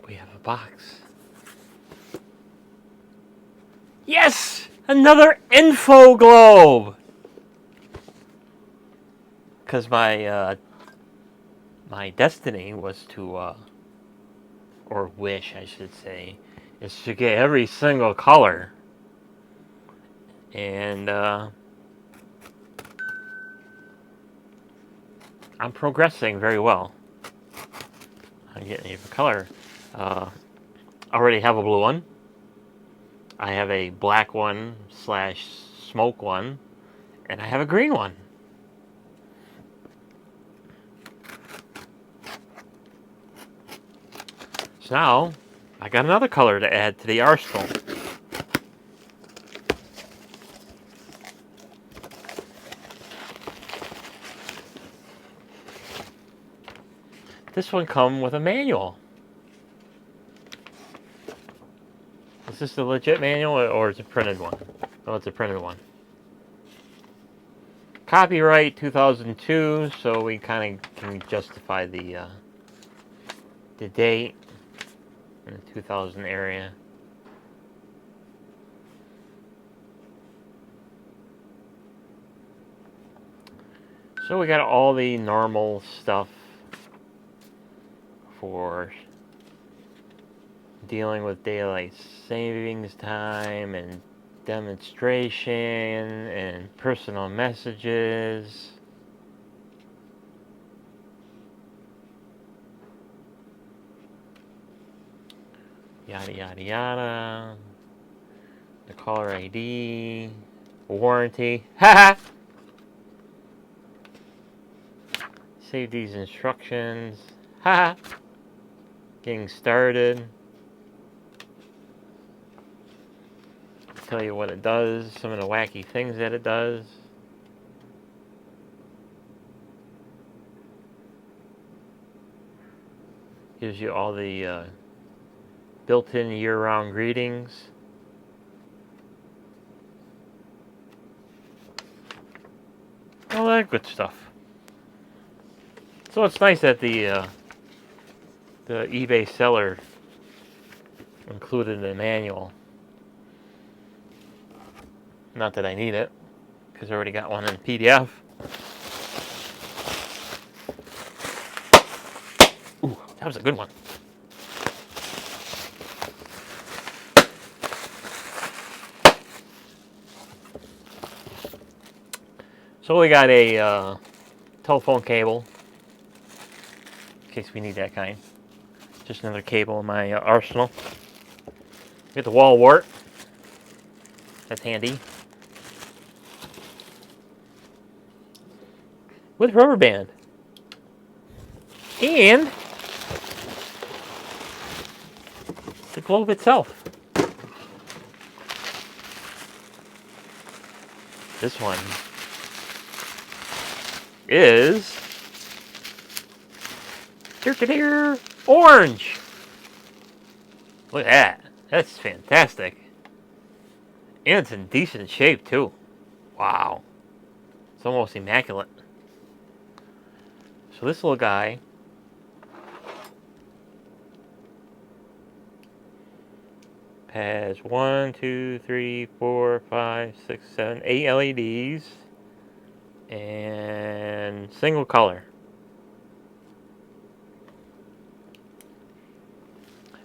We have a box. Yes! Another InfoGlobe! Because my destiny was to, or wish I should say, is to get every single color. And I'm progressing very well. I'm getting every color. I already have a blue one. I have a black one / smoke one. And I have a green one. So now, I got another color to add to the arsenal. This one comes with a manual. Is this the legit manual or is it a printed one? Oh, it's a printed one. Copyright 2002, so we kind of can justify the date in the 2000 area. So we got all the normal stuff for dealing with daylight savings time and demonstration and personal messages. Yada yada yada. The caller ID, warranty. Haha. Save these instructions. Haha. Getting started. Tell you what it does, some of the wacky things that it does. Gives you all the built-in year-round greetings. All that good stuff. So it's nice that the eBay seller included the manual. Not that I need it, because I already got one in PDF. Ooh, that was a good one. So we got a telephone cable, in case we need that kind. Just another cable in my arsenal. We got the wall wart. That's handy. With rubber band. And the globe itself. This one is orange. Look at that. That's fantastic. And it's in decent shape too. Wow. It's almost immaculate. So this little guy has 1, 2, 3, 4, 5, 6, 7, 8 LEDs and single color.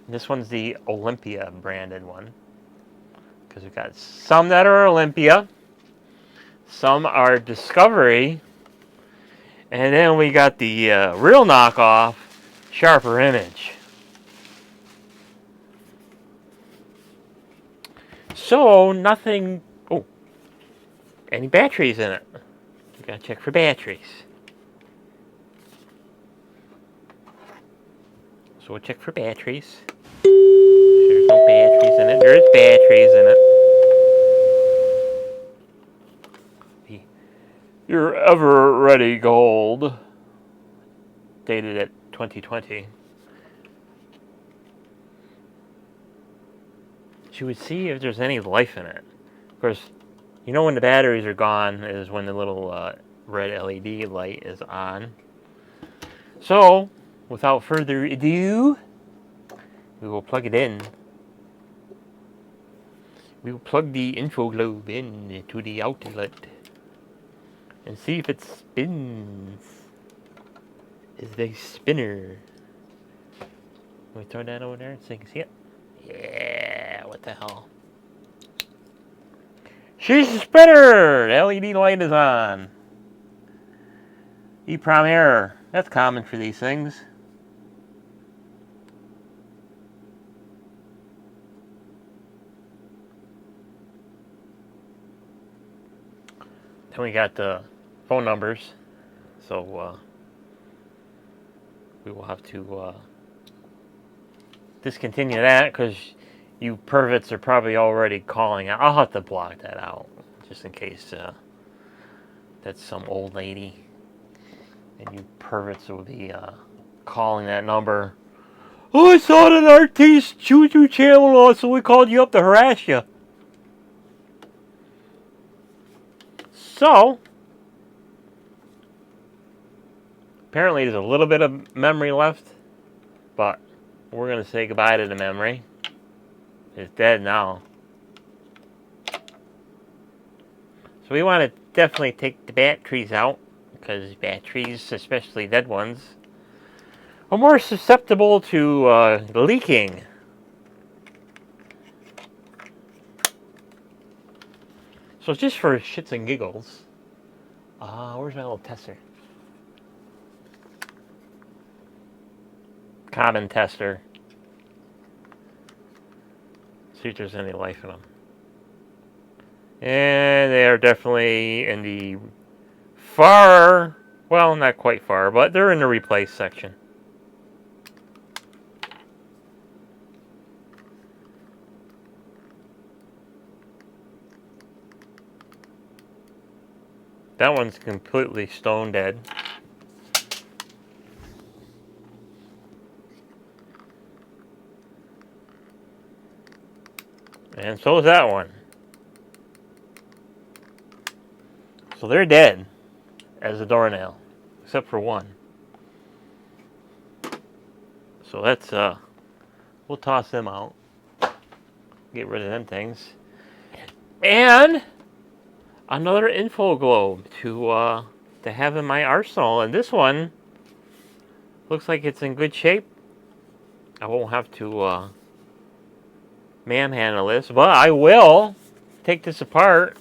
And this one's the Olympia branded one, because we've got some that are Olympia, some are Discovery, and then we got the real knockoff, Sharper Image. So, nothing... Oh, any batteries in it? You gotta check for batteries. So we'll check for batteries. There's no batteries in it. There's batteries in it. Your ever-ready gold. Dated at 2020. You would see if there's any life in it. Of course, you know when the batteries are gone is when the little red LED light is on. So, without further ado, We will plug it in. We will plug the InfoGlobe in to the outlet and see if it spins. Is it a spinner? Can we throw that over there so you can see it? Yeah, what the hell? She's a spinner! The LED light is on. EEPROM error. That's common for these things. Then we got the phone numbers. So we will have to discontinue that because you perverts are probably already calling out. I'll have to block that out just in case that's some old lady and you perverts will be calling that number. Oh, I saw it on RT's Choo-Choo channel, so we called you up to harass you. So, apparently there's a little bit of memory left, but we're going to say goodbye to the memory. It's dead now. So we want to definitely take the batteries out, because batteries, especially dead ones, are more susceptible to leaking. So just for shits and giggles, where's my little tester? Common tester. See if there's any life in them. And they are definitely in the far, well, not quite far, but they're in the replace section. That one's completely stone dead. And so is that one. So they're dead as a doornail, except for one. So that's, we'll toss them out. Get rid of them things. And another InfoGlobe to have in my arsenal. And this one looks like it's in good shape. I won't have to manhandle this, but I will take this apart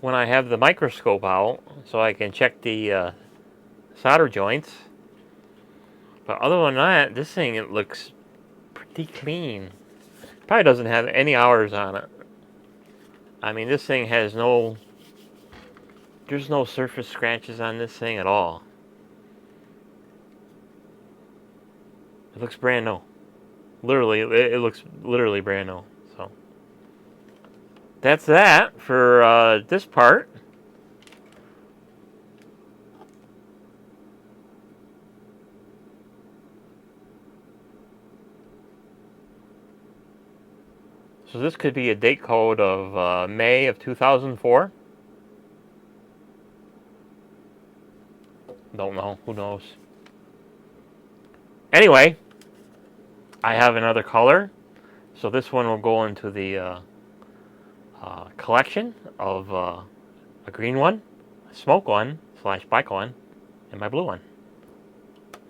when I have the microscope out so I can check the solder joints. But other than that, this thing, it looks pretty clean. Probably doesn't have any hours on it. I mean, this thing has there's no surface scratches on this thing at all. It looks brand new. Literally, it looks literally brand new. So that's that for this part. So this could be a date code of May of 2004. Don't know. Who knows? Anyway, I have another color. So this one will go into the collection of a green one, a smoke one / black one, and my blue one.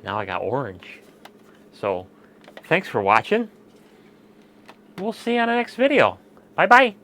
Now I got orange. So thanks for watching. We'll see you on the next video. Bye-bye.